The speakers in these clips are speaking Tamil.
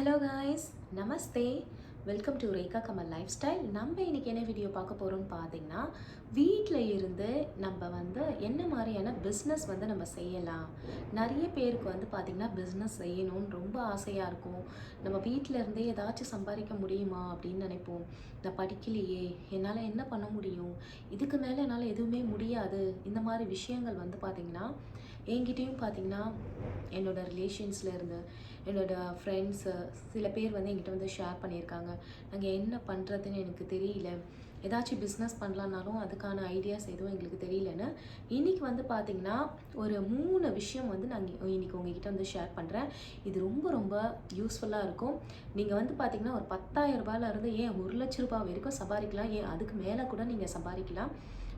Hello guys, Namaste. Welcome to Rekha Kamal life style. நம்ம இன்றைக்கி என்ன வீடியோ பார்க்க போகிறோம்னு பார்த்தீங்கன்னா, வீட்டில் இருந்து நம்ம என்ன மாதிரியான பிஸ்னஸ் நம்ம செய்யலாம். நிறைய பேருக்கு பார்த்திங்கன்னா பிஸ்னஸ் செய்யணும்னு ரொம்ப ஆசையாக இருக்கும். நம்ம வீட்டில் இருந்தே ஏதாச்சும் சம்பாதிக்க முடியுமா அப்படின்னு நினைப்போம். நான் படிக்கலையே, என்னால் என்ன பண்ண முடியும், இதுக்கு மேலே என்னால் எதுவுமே முடியாது. இந்த மாதிரி விஷயங்கள் பார்த்திங்கன்னா என்கிட்டயும் பார்த்திங்கன்னா என்னோடய ரிலேஷன்ஸில் இருந்து என்னோடய ஃப்ரெண்ட்ஸு சில பேர் என்கிட்ட ஷேர் பண்ணியிருக்காங்க. நாங்கள் என்ன பண்ணுறதுன்னு எனக்கு தெரியல, ஏதாச்சும் பிஸ்னஸ் பண்ணலான்னாலும் அதுக்கான ஐடியாஸ் எதுவும் எங்களுக்கு தெரியலன்னு. இன்றைக்கி பார்த்திங்கன்னா ஒரு 3 விஷயம் நாங்கள் இன்றைக்கி உங்ககிட்ட ஷேர் பண்ணுறேன். இது ரொம்ப ரொம்ப யூஸ்ஃபுல்லாக இருக்கும். நீங்கள் பார்த்திங்கன்னா ஒரு 10,000 ரூபாயிலேருந்து ஏன் 1,00,000 ரூபாய் வரைக்கும் சம்பாதிக்கலாம், ஏன் அதுக்கு மேலே கூட நீங்கள் சம்பாதிக்கலாம்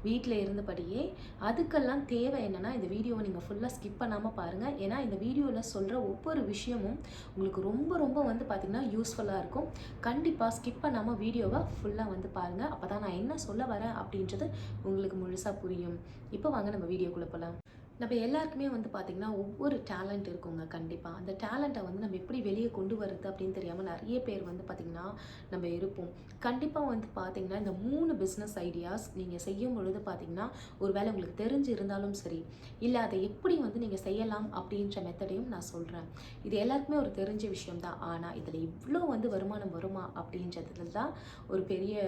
வீட்டில் இருந்தபடியே. அதுக்கெல்லாம் தேவை என்னென்னா, இந்த வீடியோவை நீங்கள் ஃபுல்லாக ஸ்கிப் பண்ணாமல் பாருங்கள். ஏன்னா இந்த வீடியோவில் சொல்கிற ஒவ்வொரு விஷயமும் உங்களுக்கு ரொம்ப ரொம்ப பார்த்திங்கன்னா யூஸ்ஃபுல்லாக இருக்கும். கண்டிப்பாக ஸ்கிப் பண்ணாமல் வீடியோவை ஃபுல்லாக பாருங்கள். அப்போ தான் நான் என்ன சொல்ல வரேன் அப்படின்றது உங்களுக்கு முழுசாக புரியும். இப்போ வாங்க நம்ம வீடியோக்குள்ளே போகலாம். நம்ம எல்லாருக்குமே பார்த்திங்கன்னா ஒவ்வொரு டேலண்ட் இருக்குங்க. கண்டிப்பாக அந்த டேலண்ட்டை நம்ம எப்படி வெளியே கொண்டு வருது அப்படின்னு தெரியாமல் நிறைய பேர் பார்த்திங்கன்னா நம்ம இருப்போம். கண்டிப்பாக பார்த்திங்கன்னா இந்த 3 பிஸ்னஸ் ஐடியாஸ் நீங்கள் செய்யும் பொழுது பார்த்திங்கன்னா ஒரு வேளை உங்களுக்கு தெரிஞ்சு இருந்தாலும் சரி, இல்லை அதை எப்படி நீங்கள் செய்யலாம் அப்படின்ற மெத்தடையும் நான் சொல்கிறேன். இது எல்லாருக்குமே ஒரு தெரிஞ்ச விஷயம்தான். ஆனால் இதில் இவ்வளோ வருமானம் வருமா அப்படின்றதுல தான் ஒரு பெரிய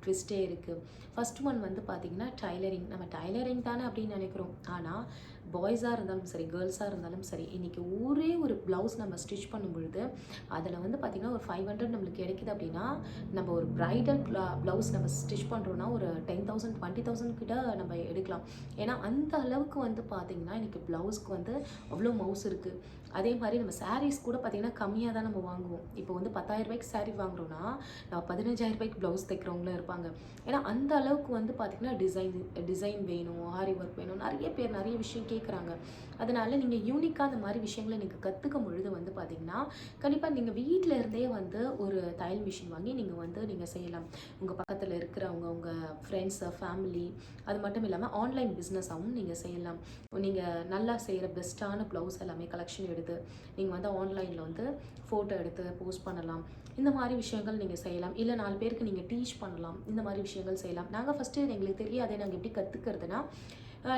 ட்விஸ்டே இருக்குது. ஃபர்ஸ்ட் ஒன் பார்த்திங்கன்னா டைலரிங். நம்ம டைலரிங் தானே அப்படின்னு நினைக்கிறோம். ஆனால் பாய்ஸாக இருந்தாலும் சரி, கேர்ள்ஸாக இருந்தாலும் சரி, இன்றைக்கி ஒரே ஒரு ப்ளவுஸ் நம்ம ஸ்டிச் பண்ணும் பொழுது அதில் பார்த்திங்கன்னா ஒரு 500 நம்மளுக்கு கிடைக்குது அப்படின்னா, நம்ம ஒரு ப்ரைடல் ப்ளவுஸ் நம்ம ஸ்டிச் பண்ணுறோன்னா ஒரு 10,000 20,000 கிட்ட நம்ம எடுக்கலாம். ஏன்னா அந்த அளவுக்கு பார்த்திங்கன்னா இன்றைக்கி ப்ளவுஸ்க்கு அவ்வளோ மவுஸ் இருக்குது. அதே மாதிரி நம்ம சாரீஸ் கூட பார்த்திங்கன்னா கம்மியாக தான் நம்ம வாங்குவோம். இப்போ 10,000 ரூபாய்க்கு சாரீ வாங்குறோன்னா நம்ம 15,000 ரூபாய்க்கு ப்ளவுஸ் தைக்கிறவங்களும் இருப்பாங்க. ஏன்னா அந்த அளவுக்கு பார்த்திங்கன்னா டிசைன் வேணும், ஆரி ஒர்க் வேணும், நிறைய பேர் நிறைய விஷயம் கேட்குறாங்க. அதனால் நீங்கள் யூனிக்காக அந்த மாதிரி விஷயங்களை நீங்கள் கற்றுக்கும் பொழுது பார்த்திங்கன்னா கண்டிப்பாக நீங்கள் வீட்டில் இருந்தே ஒரு தையல் மிஷின் வாங்கி நீங்கள் செய்யலாம். உங்கள் பக்கத்தில் இருக்கிறவங்க, உங்கள் ஃப்ரெண்ட்ஸு, ஃபேமிலி, அது மட்டும் இல்லாமல் ஆன்லைன் பிஸ்னஸாகவும் நீங்கள் செய்யலாம். நீங்கள் நல்லா செய்கிற பெஸ்ட்டான ப்ளவுஸ் எல்லாமே கலெக்ஷன் எடுத்து நீங்கள் ஆன்லைனில் ஃபோட்டோ எடுத்து போஸ்ட் பண்ணலாம். இந்த மாதிரி விஷயங்கள் நீங்கள் செய்யலாம். இல்லை 4 பேருக்கு நீங்கள் டீச் பண்ணலாம். இந்த மாதிரி விஷயங்கள் செய்யலாம். நாங்கள் ஃபஸ்ட்டு எங்களுக்கு தெரியாதே, நாங்கள் எப்படி கற்றுக்கிறதுனா,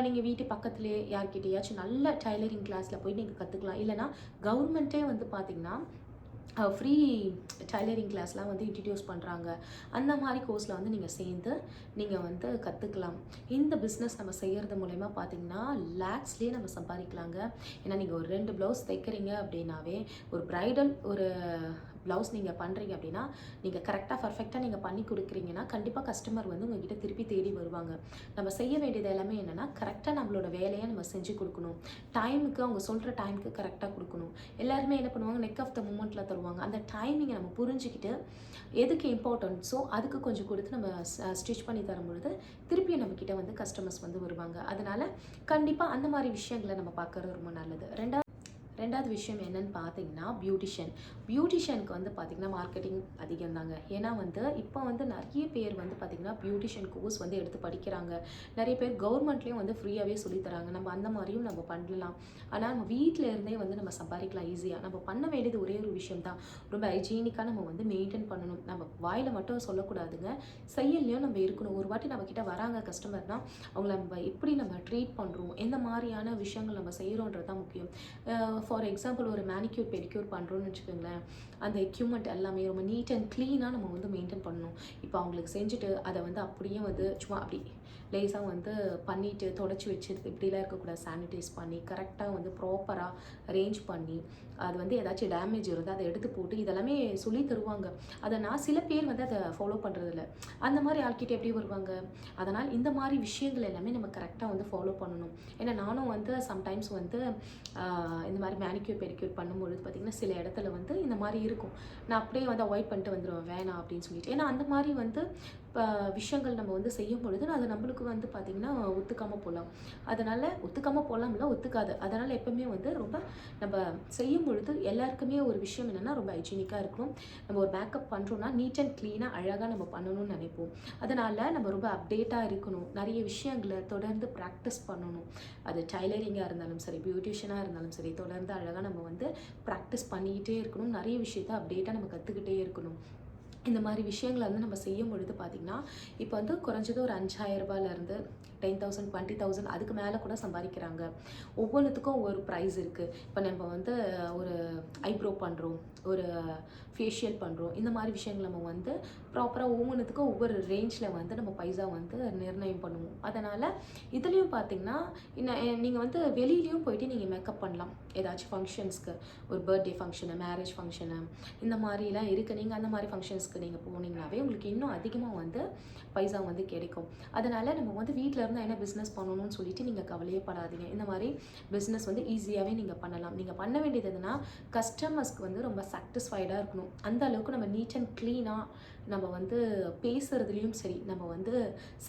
நீங்கள் வீட்டு பக்கத்துலேயே யார்கிட்டையாச்சும் நல்ல டைலரிங் கிளாஸில் போய் நீங்கள் கற்றுக்கலாம். இல்லைனா கவர்மெண்ட்டே பார்த்திங்கன்னா ஃப்ரீ டைலரிங் கிளாஸ்லாம் இன்ட்ரடியூஸ் பண்ணுறாங்க. அந்த மாதிரி கோர்ஸில் நீங்கள் சேர்ந்து நீங்கள் கற்றுக்கலாம். இந்த பிஸ்னஸ் நம்ம செய்கிறது மூலயமா பார்த்திங்கன்னா லேக்ஸ்லேயே நம்ம சம்பாதிக்கலாங்க. ஏன்னா நீங்கள் ஒரு 2 ப்ளவுஸ் தைக்கிறீங்க அப்படின்னாவே, ஒரு ப்ரைடல் ஒரு ப்ளவுஸ் நீங்கள் பண்ணுறீங்க அப்படின்னா, நீங்கள் கரெக்டாக பர்ஃபெக்டாக நீங்கள் பண்ணி கொடுக்குறீங்கன்னா கண்டிப்பாக கஸ்டமர் உங்கள்கிட்ட திருப்பி தேடி வருவாங்க. நம்ம செய்ய வேண்டியது எல்லாமே என்னென்னா, கரெக்டாக நம்மளோட வேலையை நம்ம செஞ்சு கொடுக்கணும். டைமுக்கு அவங்க சொல்கிற டைமுக்கு கரெக்டாக கொடுக்கணும். எல்லாருமே என்ன பண்ணுவாங்க, நெக் ஆஃப் த மூமெண்ட்டில் தருவாங்க. அந்த டைமிங்கை நம்ம புரிஞ்சுக்கிட்டு எதுக்கு இம்பார்ட்டன்ஸோ அதுக்கு கொஞ்சம் கொடுத்து நம்ம ஸ்டிச் பண்ணி தரும்பொழுது திருப்பியும் நம்மக்கிட்ட கஸ்டமர்ஸ் வருவாங்க. அதனால் கண்டிப்பாக அந்த மாதிரி விஷயங்களை நம்ம பார்க்குறது ரொம்ப நல்லது. ரெண்டாவது விஷயம் என்னன்னு பார்த்தீங்கன்னா பியூட்டிஷியனுக்கு பார்த்திங்கன்னா மார்க்கெட்டிங் அதிகம் தாங்க. ஏன்னா இப்போ நிறைய பேர் பார்த்திங்கன்னா பியூட்டிஷியன் கோர்ஸ் எடுத்து படிக்கிறாங்க. நிறைய பேர் கவர்மெண்ட்லேயும் ஃப்ரீயாகவே சொல்லித்தராங்க. நம்ம அந்த மாதிரியும் நம்ம பண்ணலாம். ஆனால் நம்ம வீட்டில் இருந்தே நம்ம சம்பாதிக்கலாம் ஈஸியாக. நம்ம பண்ண வேண்டியது ஒரே ஒரு விஷயம் தான், ரொம்ப ஹைஜீனிக்காக நம்ம மெயின்டைன் பண்ணணும். நம்ம வாயில் மட்டும் சொல்லக்கூடாதுங்க, செயல்லையும் நம்ம இருக்கணும். ஒரு வாட்டி நம்மக்கிட்ட வராங்க கஸ்டமர்னால் அவங்கள நம்ம எப்படி நம்ம ட்ரீட் பண்ணுறோம், எந்த மாதிரியான விஷயங்கள் நம்ம செய்கிறோன்றது தான் முக்கியம். ஃபார் எக்ஸாம்பிள் ஒரு மேனிக்யூர் பெடிக்யூர் பண்ணுறோன்னு வச்சுக்கோங்களேன், அந்த எக்யூப்மெண்ட் எல்லாமே ரொம்ப நீட் அண்ட் க்ளீனாக நம்ம மெயின்டைன் பண்ணணும். இப்போ அவங்களுக்கு செஞ்சுட்டு அதை அப்படியே சும்மா அப்படி லேஸாக பண்ணிவிட்டு தொடச்சி வச்சு இப்படிலாம் இருக்கக்கூடாது. சானிடைஸ் பண்ணி கரெக்டாக ப்ராப்பராக அரேஞ்ச் பண்ணி, அது ஏதாச்சும் டேமேஜ் இருந்தால் அதை எடுத்து போட்டு இதெல்லாமே சொல்லி தருவாங்க. அதை சில பேர் அதை ஃபாலோ பண்ணுறதில்ல. அந்த மாதிரி ஆள்கிட்ட எப்படி வருவாங்க? அதனால் இந்த மாதிரி விஷயங்கள் எல்லாமே நம்ம கரெக்டாக ஃபாலோ பண்ணணும். ஏன்னா நானும் சம்டைம்ஸ் இந்த மாதிரி மேனிக்யூர் பெடிக்யூர் பண்ணும்பொழுது பார்த்திங்கன்னா சில இடத்துல இந்த மாதிரி இருக்கும். நான் அப்படியே அவாய்ட் பண்ணிட்டு வந்துடுவேன், வேணாம் அப்படின்னு சொல்லிட்டு. ஏன்னா அந்த மாதிரி விஷயங்கள் நம்ம செய்யும் பொழுது அது நம்மளுக்கு பார்த்திங்கன்னா ஒத்துக்காமல் போகலாம். அதனால் ஒத்துக்காமல் போகலாம்ல, ஒத்துக்காது. அதனால் எப்போவுமே ரொம்ப நம்ம செய்யும் பொழுது எல்லாருக்குமே ஒரு விஷயம் என்னென்னா, ரொம்ப ஹைஜீனிக்காக இருக்கணும். நம்ம ஒரு மேக்கப் பண்ணுறோன்னா நீட் அண்ட் க்ளீனாக அழகாக நம்ம பண்ணணும்னு நினைப்போம். அதனால் நம்ம ரொம்ப அப்டேட்டாக இருக்கணும். நிறைய விஷயங்களை தொடர்ந்து ப்ராக்டிஸ் பண்ணணும். அது டைலரிங்காக இருந்தாலும் சரி, பியூட்டிஷியனாக இருந்தாலும் சரி, தொடர்ந்து அழகாக நம்ம ப்ராக்டிஸ் பண்ணிக்கிட்டே இருக்கணும். நிறைய விஷயங்கள் விஷயத்த அப்டேட்டாக நம்ம கற்றுக்கிட்டே இருக்கணும். இந்த மாதிரி விஷயங்களை வந்து நம்ம செய்யும் பொழுது பார்த்திங்கன்னா, இப்போ வந்து குறைஞ்சது ஒரு 5,000 ரூபாயிலேருந்து 10,000 20,000 அதுக்கு மேலே கூட சம்பாதிக்கிறாங்க. ஒவ்வொன்றுத்துக்கும் ஒவ்வொரு ப்ரைஸ் இருக்குது. இப்போ நம்ம வந்து ஒரு ஐப்ரோ பண்ணுறோம், ஒரு ஃபேஷியல் பண்ணுறோம், இந்த மாதிரி விஷயங்கள் நம்ம வந்து ப்ராப்பராக ஒவ்வொன்றுத்துக்கும் ஒவ்வொரு ரேஞ்சில் வந்து நம்ம பைசா வந்து நிர்ணயம் பண்ணுவோம். அதனால் இதுலேயும் பார்த்திங்கன்னா நீங்கள் வந்து வெளியிலையும் போயிட்டு நீங்கள் மேக்கப் பண்ணலாம். ஏதாச்சும் ஃபங்க்ஷன்ஸ்க்கு, ஒரு பர்த்டே ஃபங்க்ஷனு, மேரேஜ் ஃபங்க்ஷனு, இந்த மாதிரிலாம் இருக்குது. நீங்கள் அந்த மாதிரி ஃபங்க்ஷன்ஸ்க்கு நீங்கள் போனீங்கன்னாவே உங்களுக்கு இன்னும் அதிகமாக வந்து பைசா வந்து கிடைக்கும். அதனால் நம்ம வந்து வீட்டில் இருந்தால் என்ன பிஸ்னஸ் பண்ணணும்னு சொல்லிட்டு நீங்கள் கவலையே படாதீங்க. இந்த மாதிரி பிஸ்னஸ் வந்து ஈஸியாகவே நீங்கள் பண்ணலாம். நீங்கள் பண்ண வேண்டியது எதுனா, கஸ்டமர்ஸ்க்கு வந்து ரொம்ப சாட்டிஸ்ஃபைடாக இருக்கணும். அந்த அளவுக்கு நம்ம நீட் அண்ட் க்ளீனாக நம்ம வந்து பேசுகிறதுலையும் சரி, நம்ம வந்து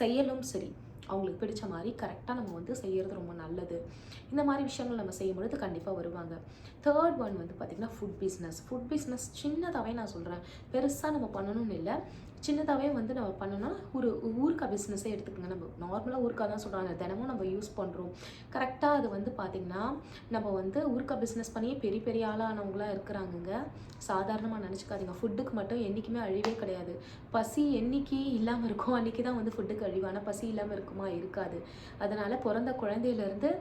செய்யலும் சரி, அவங்களுக்கு பிடிச்ச மாதிரி கரெக்டாக நம்ம வந்து செய்கிறது ரொம்ப நல்லது. இந்த மாதிரி விஷயங்கள் நம்ம செய்யும்பொழுது கண்டிப்பாக வருவாங்க. தேர்ட் ஒன் வந்து பார்த்திங்கன்னா ஃபுட் பிஸ்னஸ். ஃபுட் பிஸ்னஸ் சின்னதாகவே நான் சொல்கிறேன், பெருசாக நம்ம பண்ணணும்னு இல்லை, சின்னதாகவே வந்து நம்ம பண்ணோம்னா ஒரு ஊறுகாய் பிஸ்னஸே எடுத்துக்கோங்க. நம்ம நார்மலாக ஊறுகாய் தான் சொல்கிறாங்க, தினமும் நம்ம யூஸ் பண்ணுறோம். கரெக்டாக அது வந்து பார்த்திங்கன்னா நம்ம வந்து ஊறுகாய் பிஸ்னஸ் பண்ணியே பெரிய பெரிய ஆளானவங்களாம் இருக்கிறாங்கங்க. சாதாரணமாக நினச்சிக்காதீங்க. ஃபுட்டுக்கு மட்டும் என்றைக்குமே அழிவே கிடையாது. பசி என்றைக்கு இல்லாமல் இருக்கும் அன்றைக்கி தான் வந்து ஃபுட்டுக்கு அழிவு. ஆனால் பசி இல்லாமல் இருக்குமா? இருக்காது. அதனால் பிறந்த குழந்தையிலேருந்து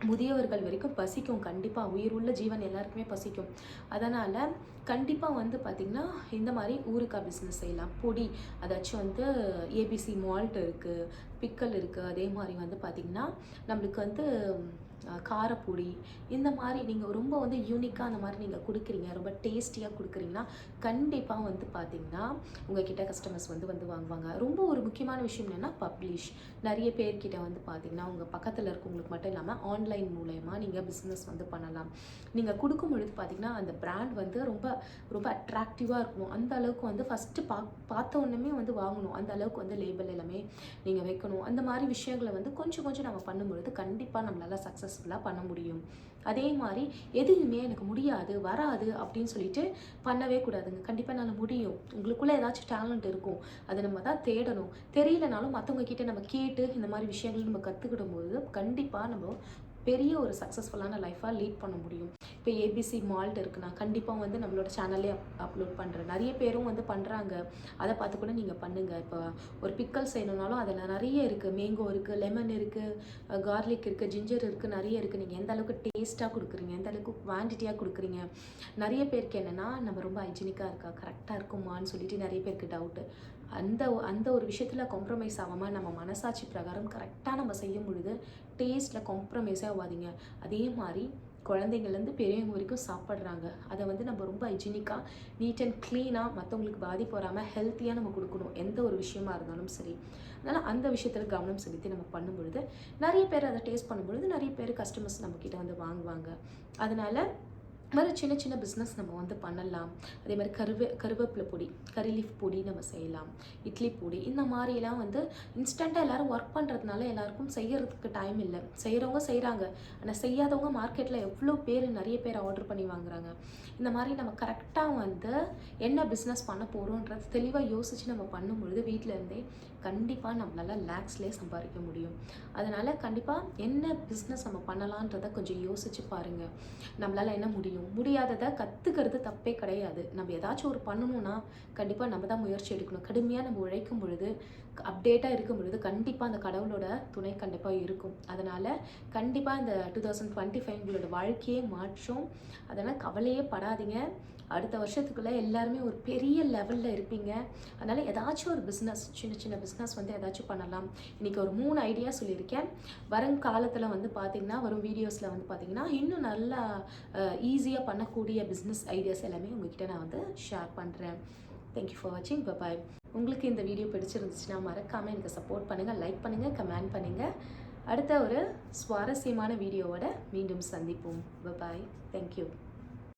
முதியவர்கள் வரைக்கும் பசிக்கும். கண்டிப்பாக உயிருள்ள ஜீவன் எல்லாருக்குமே பசிக்கும். அதனால் கண்டிப்பாக வந்து பார்த்திங்கன்னா இந்த மாதிரி ஊறுகாய் பிஸ்னஸ் செய்யலாம். பொடி, அதாச்சும் வந்து ஏபிசி மால்ட் இருக்குது, பிக்கல் இருக்குது. அதே மாதிரி வந்து பார்த்திங்கன்னா நம்மளுக்கு வந்து காரப்பொடி, இந்த மாதிரி நீங்கள் ரொம்ப வந்து யூனிக்காக அந்த மாதிரி நீங்கள் கொடுக்குறீங்க, ரொம்ப டேஸ்டியாக கொடுக்குறீங்கன்னா கண்டிப்பாக வந்து பார்த்திங்கன்னா உங்கள்கிட்ட கஸ்டமர்ஸ் வந்து வாங்குவாங்க. ரொம்ப ஒரு முக்கியமான விஷயம் என்னென்னா பப்ளிஷ். நிறைய பேர்கிட்ட வந்து பார்த்திங்கன்னா உங்கள் பக்கத்தில் இருக்கவங்களுக்கு மட்டும் இல்லாமல் ஆன்லைன் மூலயமா நீங்கள் பிஸ்னஸ் வந்து பண்ணலாம். நீங்கள் கொடுக்கும் பொழுது பார்த்திங்கன்னா அந்த பிராண்ட் வந்து ரொம்ப ரொம்ப அட்ராக்டிவாக இருக்கணும். அந்த அளவுக்கு வந்து ஃபஸ்ட்டு பார்த்த உடனே வந்து வாங்கணும். அந்த அளவுக்கு வந்து லேபிள் எல்லாமே நீங்கள் வைக்கணும். அந்த மாதிரி விஷயங்களை வந்து கொஞ்சம் கொஞ்சம் நம்ம பண்ணும்பொழுது கண்டிப்பாக நம்மளால் சக்ஸஸ்ஃபுல்லாக பண்ண முடியும். அதே மாதிரி எதுவுமே எனக்கு முடியாது, வராது அப்படின்னு சொல்லிட்டு பண்ணவே கூடாதுங்க. கண்டிப்பாக என்னால் முடியும். உங்களுக்குள்ளே ஏதாச்சும் டேலண்ட் இருக்கும், அதை நம்ம தான் தேடணும். தெரியலனாலும் மற்றவங்க கிட்டே நம்ம கேட்டு இந்த மாதிரி விஷயங்கள் நம்ம கற்றுக்கிடும் போது கண்டிப்பாக நம்ம பெரிய ஒரு சக்ஸஸ்ஃபுல்லான லைஃபாக லீட் பண்ண முடியும். இப்போ ஏபிசி மால்ட் இருக்குன்னா கண்டிப்பாக வந்து நம்மளோட சேனல்லே அப்லோட் பண்ணுறேன். நிறைய பேரும் வந்து பண்ணுறாங்க, அதை பார்த்து கூட நீங்கள் பண்ணுங்கள். இப்போ ஒரு பிக்கல் செய்யணுன்னாலும் அதில் நிறைய இருக்குது. மேங்கோ இருக்குது, லெமன் இருக்குது, கார்லிக் இருக்குது, ஜிஞ்சர் இருக்குது, நிறைய இருக்குது. நீங்கள் எந்த அளவுக்கு டேஸ்ட்டாக கொடுக்குறீங்க, எந்த அளவுக்கு குவான்டிட்டியாக கொடுக்குறீங்க. நிறைய பேருக்கு என்னென்னா நம்ம ரொம்ப ஹைஜீனிக்காக இருக்கா, கரெக்டாக இருக்குமான்னு சொல்லிட்டு நிறைய பேருக்கு டவுட்டு. அந்த ஒரு விஷயத்தில் காம்ப்ரமைஸ் ஆகாமல் நம்ம மனசாட்சி பிரகாரம் கரெக்டாக நம்ம செய்யும் பொழுது டேஸ்ட்டில் காம்ப்ரமைஸே ஆகாதீங்க. அதே மாதிரி குழந்தைங்கள்லேருந்து பெரியவங்க வரைக்கும் சாப்பிட்றாங்க. அதை வந்து நம்ம ரொம்ப ஹைஜீனிக்காக, நீட் அண்ட் க்ளீனாக, மற்றவங்களுக்கு பாதிப்பு வராமல் ஹெல்த்தியாக நம்ம கொடுக்கணும், எந்த ஒரு விஷயமா இருந்தாலும் சரி. அதனால் அந்த விஷயத்தில் கவனம் செலுத்தி நம்ம பண்ணும்பொழுது நிறைய பேர் அதை டேஸ்ட் பண்ணும்பொழுது நிறைய பேர் கஸ்டமர்ஸ் நம்மக்கிட்ட வந்து வாங்குவாங்க. அதனால் மாதிரி சின்ன சின்ன பிஸ்னஸ் நம்ம வந்து பண்ணலாம். அதே மாதிரி கருவேப்பிலை பொடி, கறி லீஃப் பொடி நம்ம செய்யலாம், இட்லி பொடி, இந்த மாதிரிலாம் வந்து இன்ஸ்டண்ட்டாக எல்லோரும் ஒர்க் பண்ணுறதுனால எல்லாருக்கும் செய்கிறதுக்கு டைம் இல்லை. செய்கிறவங்க செய்கிறாங்க, ஆனால் செய்யாதவங்க மார்க்கெட்டில் எவ்வளோ பேர், நிறைய பேர் ஆர்டர் பண்ணி வாங்குறாங்க. இந்த மாதிரி நம்ம கரெக்டாக வந்து என்ன பிஸ்னஸ் பண்ண போகிறோன்றது தெளிவாக யோசித்து நம்ம பண்ணும்பொழுது வீட்டிலேருந்தே கண்டிப்பாக நம்மளால் லேக்ஸ்லேயே சம்பாதிக்க முடியும். அதனால் கண்டிப்பாக என்ன பிஸ்னஸ் நம்ம பண்ணலான்றதை கொஞ்சம் யோசித்து பாருங்கள். நம்மளால் என்ன முடியாததை கற்றுக்கிறது தப்பே கிடையாது. நம்ம ஏதாச்சும் ஒரு பண்ணணும்னா கண்டிப்பாக நம்ம தான் முயற்சி எடுக்கணும். கடுமையாக நம்ம உழைக்கும் பொழுது, அப்டேட்டாக இருக்கும் பொழுது கண்டிப்பாக அந்த கடவுளோட துணை கண்டிப்பாக இருக்கும். அதனால் கண்டிப்பாக இந்த 2025 உங்களோட வாழ்க்கையே மாற்றும். அதனால் கவலையே படாதீங்க. அடுத்த வருஷத்துக்குள்ளே எல்லாருமே ஒரு பெரிய லெவலில் இருப்பீங்க. அதனால் ஏதாச்சும் ஒரு பிஸ்னஸ், சின்ன சின்ன பிஸ்னஸ் வந்து ஏதாச்சும் பண்ணலாம். இன்றைக்கி ஒரு 3 ஐடியா சொல்லியிருக்கேன். வருங்காலத்தில் வந்து பார்த்திங்கன்னா, வரும் வீடியோஸில் வந்து பார்த்திங்கன்னா இன்னும் நல்லா ஈஸியாக பண்ணக்கூடிய பிஸ்னஸ் ஐடியாஸ் எல்லாமே உங்கள்கிட்ட நான் வந்து ஷேர் பண்ணுறேன். தேங்க்யூ ஃபார் வாட்சிங். பாய். உங்களுக்கு இந்த வீடியோ பிடிச்சிருந்துச்சுன்னா மறக்காமல் எனக்கு சப்போர்ட் பண்ணுங்கள், லைக் பண்ணுங்கள், கமெண்ட் பண்ணுங்கள். அடுத்த ஒரு சுவாரஸ்யமான வீடியோவோட மீண்டும் சந்திப்போம். பாய். தேங்க்யூ.